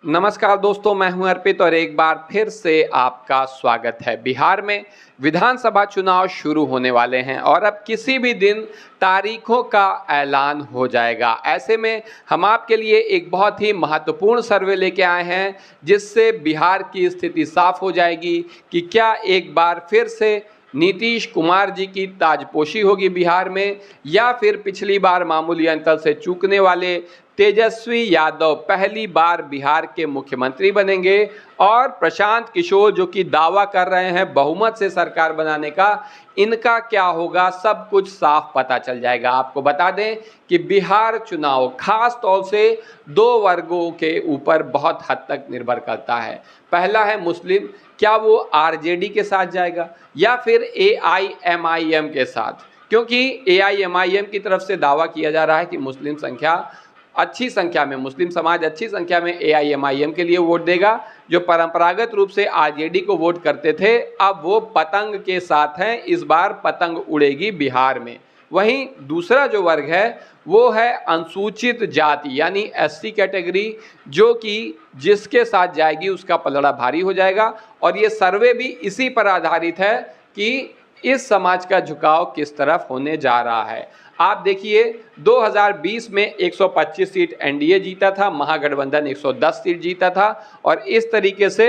नमस्कार दोस्तों, मैं हूं अर्पित और एक बार फिर से आपका स्वागत है। बिहार में विधानसभा चुनाव शुरू होने वाले हैं और अब किसी भी दिन तारीखों का ऐलान हो जाएगा। ऐसे में हम आपके लिए एक बहुत ही महत्वपूर्ण सर्वे लेके आए हैं जिससे बिहार की स्थिति साफ हो जाएगी कि क्या एक बार फिर से नीतीश कुमार जी की ताजपोशी होगी बिहार में, या फिर पिछली बार मामूली अंतर से चूकने वाले तेजस्वी यादव पहली बार बिहार के मुख्यमंत्री बनेंगे और प्रशांत किशोर जो कि दावा कर रहे हैं बहुमत से सरकार बनाने का, इनका क्या होगा, सब कुछ साफ पता चल जाएगा। आपको बता दें कि बिहार चुनाव खास तौर से दो वर्गों के ऊपर बहुत हद तक निर्भर करता है। पहला है मुस्लिम, क्या वो आरजेडी के साथ जाएगा या फिर एआईएमआईएम के साथ, क्योंकि एआईएमआईएम की तरफ से दावा किया जा रहा है कि मुस्लिम समाज अच्छी संख्या में एआईएमआईएम के लिए वोट देगा। जो परंपरागत रूप से आरजेडी को वोट करते थे, अब वो पतंग के साथ हैं। इस बार पतंग उड़ेगी बिहार में। वहीं दूसरा जो वर्ग है वो है अनुसूचित जाति यानी एससी कैटेगरी, जो कि जिसके साथ जाएगी उसका पलड़ा भारी हो जाएगा। और ये सर्वे भी इसी पर आधारित है कि इस समाज का झुकाव किस तरफ होने जा रहा है। आप देखिए, 2020 में 125 सीट एनडीए जीता था, महागठबंधन 110 सीट जीता था और इस तरीके से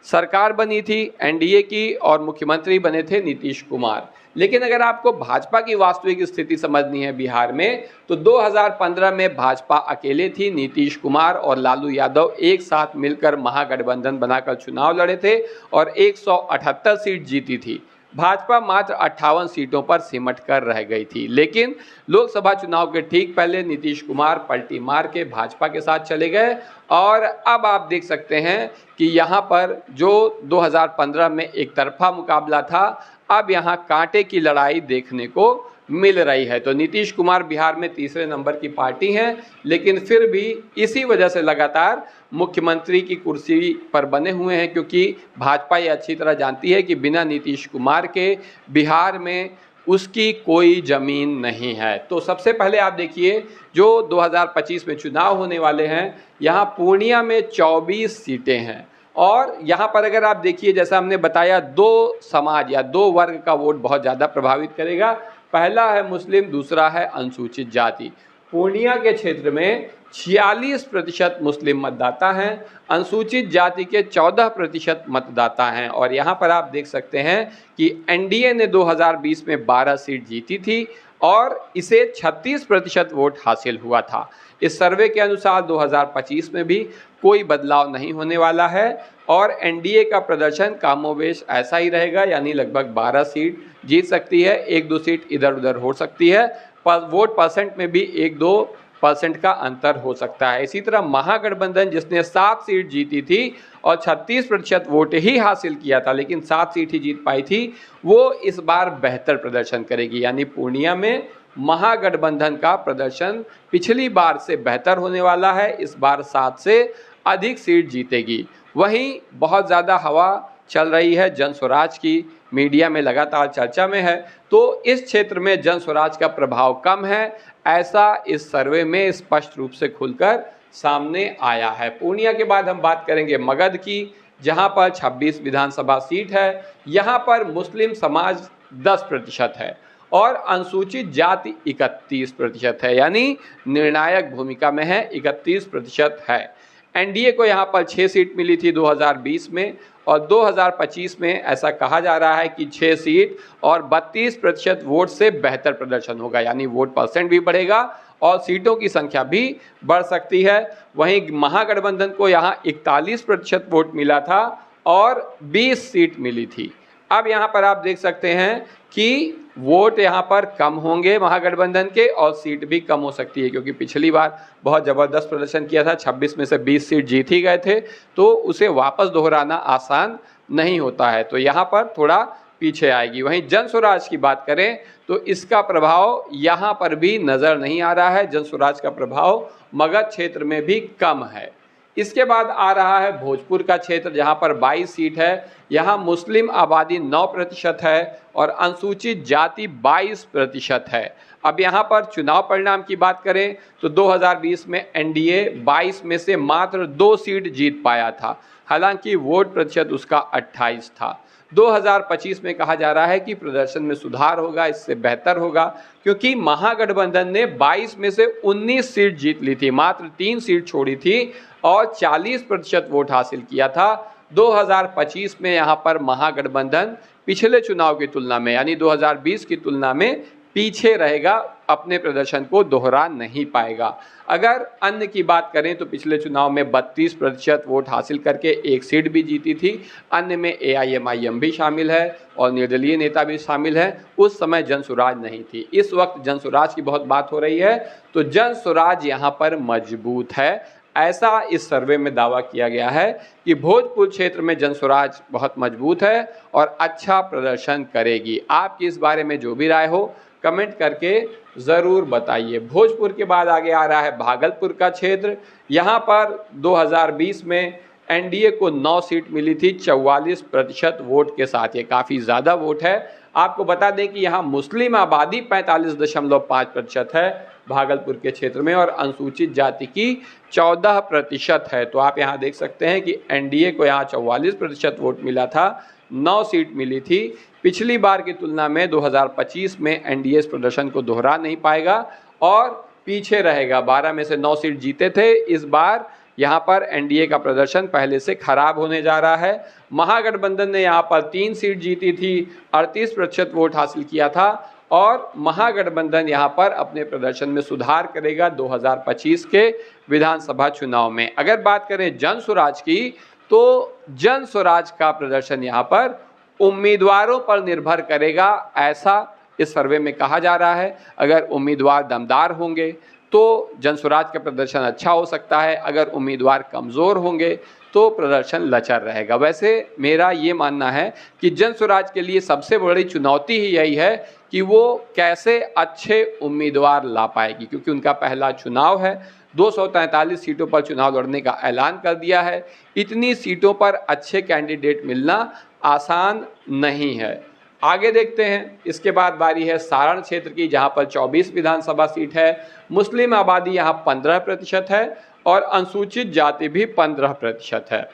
सरकार बनी थी एनडीए की और मुख्यमंत्री बने थे नीतीश कुमार। लेकिन अगर आपको भाजपा की वास्तविक स्थिति समझनी है बिहार में, तो 2015 में भाजपा अकेले थी। नीतीश कुमार और लालू यादव एक साथ मिलकर महागठबंधन बनाकर चुनाव लड़े थे और 178 सीट जीती थी। भाजपा मात्र 58 सीटों पर सिमट कर रह गई थी। लेकिन लोकसभा चुनाव के ठीक पहले नीतीश कुमार पलटी मार के भाजपा के साथ चले गए और अब आप देख सकते हैं कि यहाँ पर जो 2015 में एक तरफा मुकाबला था, अब यहाँ कांटे की लड़ाई देखने को मिल रही है। तो नीतीश कुमार बिहार में तीसरे नंबर की पार्टी हैं, लेकिन फिर भी इसी वजह से लगातार मुख्यमंत्री की कुर्सी पर बने हुए हैं, क्योंकि भाजपा ये अच्छी तरह जानती है कि बिना नीतीश कुमार के बिहार में उसकी कोई ज़मीन नहीं है। तो सबसे पहले आप देखिए, जो 2025 में चुनाव होने वाले हैं, यहाँ पूर्णिया में 24 सीटें हैं और यहाँ पर अगर आप देखिए, जैसा हमने बताया, दो समाज या दो वर्ग का वोट बहुत ज़्यादा प्रभावित करेगा। पहला है मुस्लिम, दूसरा है अनुसूचित जाति। पूर्णिया के क्षेत्र में 46% मुस्लिम मतदाता हैं, अनुसूचित जाति के 14% मतदाता हैं। और यहाँ पर आप देख सकते हैं कि एनडीए ने 2020 में 12 सीट जीती थी और इसे 36% वोट हासिल हुआ था। इस सर्वे के अनुसार 2025 में भी कोई बदलाव नहीं होने वाला है और एनडीए का प्रदर्शन कामोवेश ऐसा ही रहेगा, यानी लगभग 12 सीट जीत सकती है, 1-2 सीट इधर उधर हो सकती है। पर वोट परसेंट में भी 1-2% का अंतर हो सकता है। इसी तरह महागठबंधन जिसने 7 सीट जीती थी और 36% वोट ही हासिल किया था, लेकिन 7 सीट ही जीत पाई थी, वो इस बार बेहतर प्रदर्शन करेगी। यानी पूर्णिया में महागठबंधन का प्रदर्शन पिछली बार से बेहतर होने वाला है। इस बार 7 से अधिक सीट जीतेगी। वहीं बहुत ज़्यादा हवा चल रही है जन स्वराज की, मीडिया में लगातार चर्चा में है, तो इस क्षेत्र में जन स्वराज का प्रभाव कम है, ऐसा इस सर्वे में स्पष्ट रूप से खुलकर सामने आया है। पूर्णिया के बाद हम बात करेंगे मगध की, जहां पर 26 विधानसभा सीट है। यहां पर मुस्लिम समाज 10% है और अनुसूचित जाति 31% है, यानी निर्णायक भूमिका में है, 31% है। एनडीए को यहाँ पर 6 सीट मिली थी 2020 में और 2025 में ऐसा कहा जा रहा है कि 6 सीट और 32% वोट से बेहतर प्रदर्शन होगा, यानी वोट परसेंट भी बढ़ेगा और सीटों की संख्या भी बढ़ सकती है। वहीं महागठबंधन को यहाँ 41% वोट मिला था और 20 सीट मिली थी। अब यहाँ पर आप देख सकते हैं कि वोट यहाँ पर कम होंगे महागठबंधन के और सीट भी कम हो सकती है, क्योंकि पिछली बार बहुत ज़बरदस्त प्रदर्शन किया था, 26 में से 20 सीट जीत ही गए थे, तो उसे वापस दोहराना आसान नहीं होता है। तो यहाँ पर थोड़ा पीछे आएगी। वहीं जन स्वराज की बात करें तो इसका प्रभाव यहाँ पर भी नज़र नहीं आ रहा है। जन स्वराज का प्रभाव मगध क्षेत्र में भी कम है। इसके बाद आ रहा है भोजपुर का क्षेत्र, जहाँ पर 22 सीट है। यहाँ मुस्लिम आबादी 9% है और अनुसूचित जाति 22% है। अब यहाँ पर चुनाव परिणाम की बात करें तो 2020 में एनडीए 22 में से मात्र 2 सीट जीत पाया था, हालांकि वोट प्रतिशत उसका 28 था। 2025 में कहा जा रहा है कि प्रदर्शन में सुधार होगा, इससे बेहतर होगा, क्योंकि महागठबंधन ने 22 में से 19 सीट जीत ली थी, मात्र 3 सीट छोड़ी थी और 40% वोट हासिल किया था। 2025 में यहाँ पर महागठबंधन पिछले चुनाव की तुलना में यानी 2020 की तुलना में पीछे रहेगा, अपने प्रदर्शन को दोहरा नहीं पाएगा। अगर अन्य की बात करें तो पिछले चुनाव में 32% वोट हासिल करके 1 सीट भी जीती थी। अन्य में एआईएमआईएम भी शामिल है और निर्दलीय नेता भी शामिल है। उस समय जनसुराज नहीं थी। इस वक्त जनसुराज की बहुत बात हो रही है, तो जनसुराज यहाँ पर मजबूत है, ऐसा इस सर्वे में दावा किया गया है कि भोजपुर क्षेत्र में जनसुराज बहुत मजबूत है और अच्छा प्रदर्शन करेगी। आपकी इस बारे में जो भी राय हो कमेंट करके ज़रूर बताइए। भोजपुर के बाद आगे आ रहा है भागलपुर का क्षेत्र। यहाँ पर 2020 में एनडीए को 9 सीट मिली थी 44% वोट के साथ, ये काफ़ी ज़्यादा वोट है। आपको बता दें कि यहाँ मुस्लिम आबादी 45.5% है भागलपुर के क्षेत्र में और अनुसूचित जाति की 14% है। तो आप यहाँ देख सकते हैं कि एनडीए को यहाँ 44% वोट मिला था, 9 सीट मिली थी। पिछली बार की तुलना में 2025 में एनडीए इस प्रदर्शन को दोहरा नहीं पाएगा और पीछे रहेगा। 12 में से 9 सीट जीते थे, इस बार यहाँ पर एनडीए का प्रदर्शन पहले से खराब होने जा रहा है। महागठबंधन ने यहाँ पर 3 सीट जीती थी, 38% वोट हासिल किया था और महागठबंधन यहाँ पर अपने प्रदर्शन में सुधार करेगा 2025 के विधानसभा चुनाव में। अगर बात करें जनसुराज की, तो जनसुराज का प्रदर्शन यहाँ पर उम्मीदवारों पर निर्भर करेगा, ऐसा इस सर्वे में कहा जा रहा है। अगर उम्मीदवार दमदार होंगे तो जनसुराज का प्रदर्शन अच्छा हो सकता है, अगर उम्मीदवार कमज़ोर होंगे तो प्रदर्शन लचर रहेगा। वैसे मेरा ये मानना है कि जनसुराज के लिए सबसे बड़ी चुनौती ही यही है कि वो कैसे अच्छे उम्मीदवार ला पाएगी, क्योंकि उनका पहला चुनाव है। 243 सीटों पर चुनाव लड़ने का ऐलान कर दिया है। इतनी सीटों पर अच्छे कैंडिडेट मिलना आसान नहीं है। आगे देखते हैं। इसके बाद बारी है सारण क्षेत्र की, जहां पर 24 विधानसभा सीट है। मुस्लिम आबादी यहां 15% है और अनुसूचित जाति भी 15% है।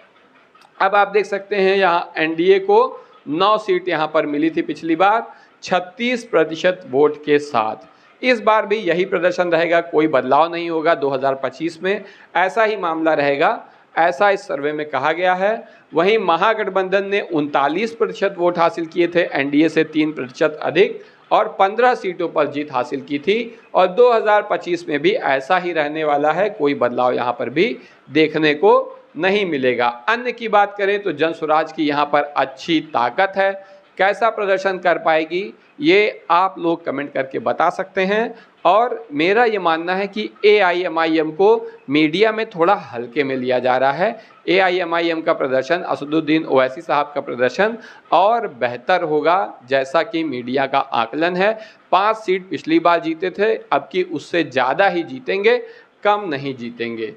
अब आप देख सकते हैं यहाँ एनडीए को 9 सीट यहाँ पर मिली थी पिछली बार 36% वोट के साथ। इस बार भी यही प्रदर्शन रहेगा, कोई बदलाव नहीं होगा। 2025 में ऐसा ही मामला रहेगा, ऐसा इस सर्वे में कहा गया है। वहीं महागठबंधन ने 39% वोट हासिल किए थे, एनडीए से 3% अधिक और 15 सीटों पर जीत हासिल की थी और 2025 में भी ऐसा ही रहने वाला है, कोई बदलाव यहाँ पर भी देखने को नहीं मिलेगा। अन्य की बात करें तो जनसुराज की यहाँ पर अच्छी ताकत है, कैसा प्रदर्शन कर पाएगी ये आप लोग कमेंट करके बता सकते हैं। और मेरा ये मानना है कि एआईएमआईएम को मीडिया में थोड़ा हल्के में लिया जा रहा है। एआईएमआईएम का प्रदर्शन, असदुद्दीन ओवैसी साहब का प्रदर्शन और बेहतर होगा, जैसा कि मीडिया का आकलन है। 5 सीट पिछली बार जीते थे, अब की उससे ज़्यादा ही जीतेंगे, कम नहीं जीतेंगे।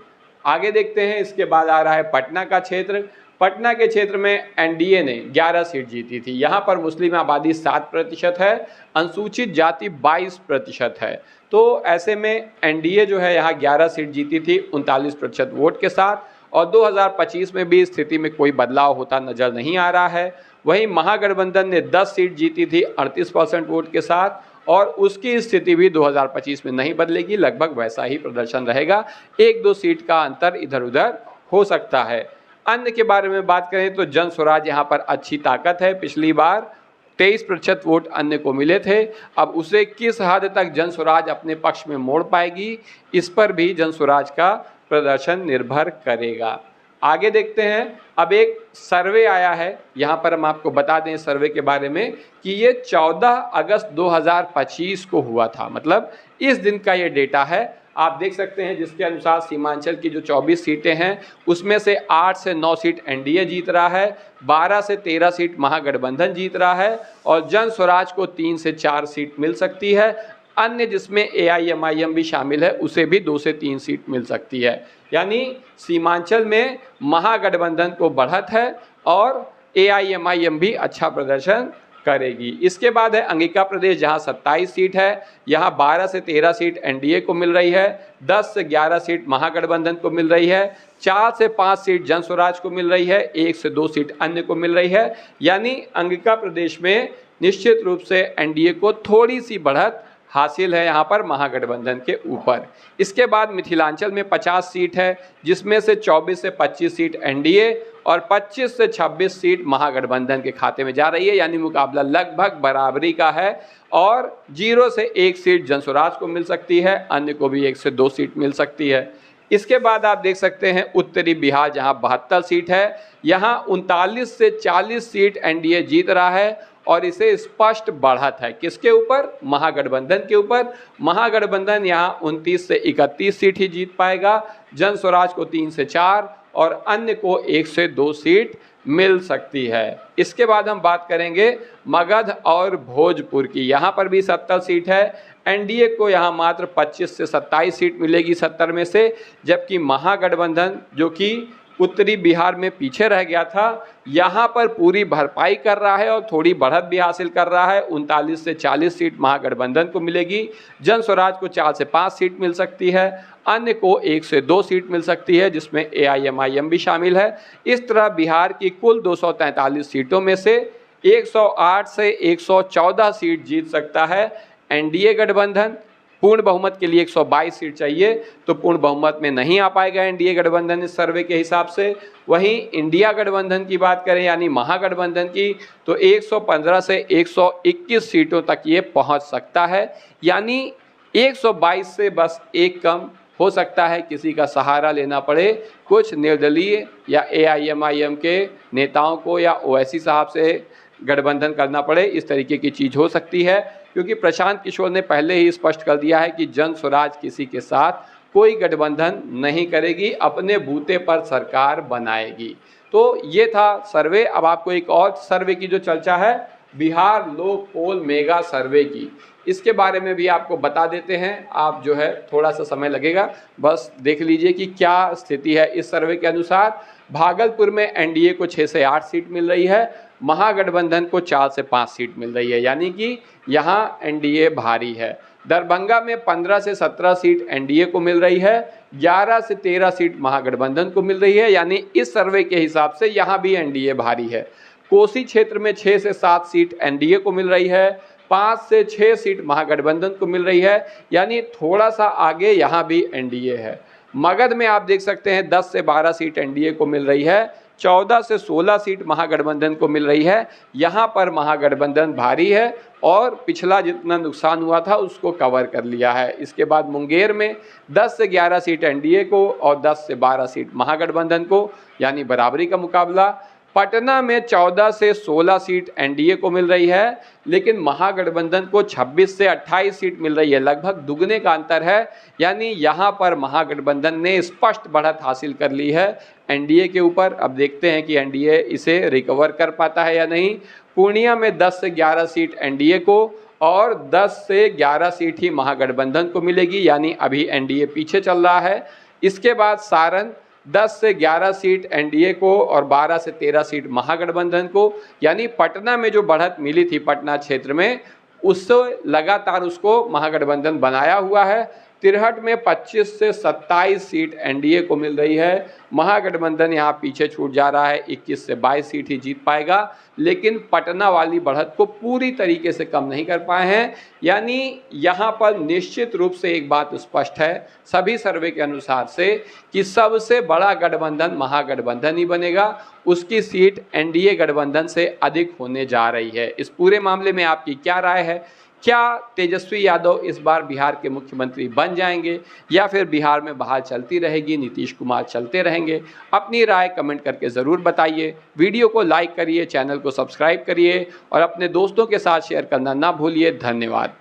आगे देखते हैं। इसके बाद आ रहा है पटना का क्षेत्र। पटना के क्षेत्र में एनडीए ने 11 सीट जीती थी। यहाँ पर मुस्लिम आबादी 7% है, अनुसूचित जाति 22% है। तो ऐसे में एनडीए जो है यहाँ 11 सीट जीती थी 39% वोट के साथ और 2025 में भी स्थिति में कोई बदलाव होता नजर नहीं आ रहा है। वहीं महागठबंधन ने 10 सीट जीती थी 38% वोट के साथ और उसकी स्थिति भी 2025 में नहीं बदलेगी, लगभग वैसा ही प्रदर्शन रहेगा। 1-2 सीट का अंतर इधर उधर हो सकता है। अन्य के बारे में बात करें तो जनसुराज यहाँ पर अच्छी ताकत है। पिछली बार 23% वोट अन्य को मिले थे, अब उसे किस हद तक जनसुराज अपने पक्ष में मोड़ पाएगी, इस पर भी जनसुराज का प्रदर्शन निर्भर करेगा। आगे देखते हैं। अब एक सर्वे आया है, यहाँ पर हम आपको बता दें सर्वे के बारे में कि ये 14 अगस्त 2025 को हुआ था, मतलब इस दिन का ये डेटा है। आप देख सकते हैं जिसके अनुसार सीमांचल की जो 24 सीटें हैं उसमें से 8 से 9 सीट एनडीए जीत रहा है, 12 से 13 सीट महागठबंधन जीत रहा है और जनसुराज को 3 से 4 सीट मिल सकती है। अन्य जिसमें एआईएमआईएम भी शामिल है उसे भी 2 से 3 सीट मिल सकती है। यानी सीमांचल में महागठबंधन को बढ़त है और AIMIM भी अच्छा प्रदर्शन करेगी। इसके बाद है अंगिका प्रदेश, जहां 27 सीट है, यहां 12 से 13 सीट एनडीए को मिल रही है, 10 से 11 सीट महागठबंधन को मिल रही है, 4 से 5 सीट जन स्वराज को मिल रही है, 1 से 2 सीट अन्य को मिल रही है। यानी अंगिका प्रदेश में निश्चित रूप से एनडीए को थोड़ी सी बढ़त हासिल है यहाँ पर महागठबंधन के ऊपर। इसके बाद मिथिलांचल में 50 सीट है, जिसमें से 24 से 25 सीट एनडीए और 25 से 26 सीट महागठबंधन के खाते में जा रही है। यानी मुकाबला लगभग बराबरी का है और 0 से 1 सीट जन स्वराज को मिल सकती है, अन्य को भी 1 से 2 सीट मिल सकती है। इसके बाद आप देख सकते हैं उत्तरी बिहार, जहां 72 सीट है, यहां 39 से 40 सीट एनडीए जीत रहा है और इसे स्पष्ट बढ़त है। किसके ऊपर? महागठबंधन के ऊपर। महागठबंधन यहां 29 से 31 सीट ही जीत पाएगा, जन स्वराज को 3 से 4 और अन्य को 1 से 2 सीट मिल सकती है। इसके बाद हम बात करेंगे मगध और भोजपुर की। यहाँ पर भी 70 सीट है, एनडीए को यहाँ मात्र 25 से 27 सीट मिलेगी 70 में से, जबकि महागठबंधन जो कि उत्तरी बिहार में पीछे रह गया था, यहाँ पर पूरी भरपाई कर रहा है और थोड़ी बढ़त भी हासिल कर रहा है। 39 से 40 सीट महागठबंधन को मिलेगी, जन स्वराज को 4 से 5 सीट मिल सकती है, अन्य को 1 से 2 सीट मिल सकती है, जिसमें AIMIM भी शामिल है। इस तरह बिहार की कुल 243 सीटों में से 108 से 114 सीट जीत सकता है एनडीए गठबंधन। पूर्ण बहुमत के लिए 122 सीट चाहिए, तो पूर्ण बहुमत में नहीं आ पाएगा एनडीए गठबंधन इस सर्वे के हिसाब से। वहीं इंडिया गठबंधन की बात करें यानी महागठबंधन की, तो 115 से 121 सीटों तक ये पहुंच सकता है। यानी 122 से बस एक कम हो सकता है, किसी का सहारा लेना पड़े, कुछ निर्दलीय या AIMIM के नेताओं को या ओवैसी साहब से गठबंधन करना पड़े, इस तरीके की चीज़ हो सकती है। क्योंकि प्रशांत किशोर ने पहले ही स्पष्ट कर दिया है कि जन स्वराज किसी के साथ कोई गठबंधन नहीं करेगी, अपने बूते पर सरकार बनाएगी। तो ये था सर्वे। अब आपको एक और सर्वे की जो चर्चा है, बिहार लोक पोल मेगा सर्वे की, इसके बारे में भी आपको बता देते हैं। आप जो है थोड़ा सा समय लगेगा, बस देख लीजिए कि क्या स्थिति है। इस सर्वे के अनुसार भागलपुर में एनडीए को 6 से 8 सीट मिल रही है, महागठबंधन को 4 से 5 सीट मिल रही है, यानी कि यहाँ एनडीए भारी है। दरभंगा में 15 से 17 सीट एनडीए को मिल रही है, 11 से 13 सीट महागठबंधन को मिल रही है, यानी इस सर्वे के हिसाब से यहाँ भी एनडीए भारी है। कोसी क्षेत्र में 6 से 7 सीट एनडीए को मिल रही है, 5 से 6 सीट महागठबंधन को मिल रही है, यानी थोड़ा सा आगे यहाँ भी एनडीए है। मगध में आप देख सकते हैं 10 से 12 सीट एनडीए को मिल रही है, 14 से 16 सीट महागठबंधन को मिल रही है। यहाँ पर महागठबंधन भारी है और पिछला जितना नुकसान हुआ था उसको कवर कर लिया है। इसके बाद मुंगेर में 10 से 11 सीट एनडीए को और 10 से 12 सीट महागठबंधन को, यानी बराबरी का मुकाबला। पटना में 14 से 16 सीट एनडीए को मिल रही है, लेकिन महागठबंधन को 26 से 28 सीट मिल रही है, लगभग दुगने का अंतर है। यानी यहाँ पर महागठबंधन ने स्पष्ट बढ़त हासिल कर ली है एनडीए के ऊपर। अब देखते हैं कि एनडीए इसे रिकवर कर पाता है या नहीं। पूर्णिया में 10 से 11 सीट एनडीए को और 10 से 11 सीट ही महागठबंधन को मिलेगी, यानी अभी एनडीए पीछे चल रहा है। इसके बाद सारण 10 से 11 सीट एनडीए को और 12 से 13 सीट महागठबंधन को, यानी पटना में जो बढ़त मिली थी पटना क्षेत्र में, उससे लगातार उसको महागठबंधन बनाया हुआ है। तिरहट में 25 से 27 सीट एनडीए को मिल रही है, महागठबंधन यहाँ पीछे छूट जा रहा है, 21 से 22 सीट ही जीत पाएगा, लेकिन पटना वाली बढ़त को पूरी तरीके से कम नहीं कर पाए हैं। यानी यहाँ पर निश्चित रूप से एक बात स्पष्ट है सभी सर्वे के अनुसार से कि सबसे बड़ा गठबंधन महागठबंधन ही बनेगा, उसकी सीट एनडीए गठबंधन से अधिक होने जा रही है। इस पूरे मामले में आपकी क्या राय है? क्या तेजस्वी यादव इस बार बिहार के मुख्यमंत्री बन जाएंगे या फिर बिहार में बहाल चलती रहेगी, नीतीश कुमार चलते रहेंगे? अपनी राय कमेंट करके ज़रूर बताइए। वीडियो को लाइक करिए, चैनल को सब्सक्राइब करिए और अपने दोस्तों के साथ शेयर करना ना भूलिए। धन्यवाद।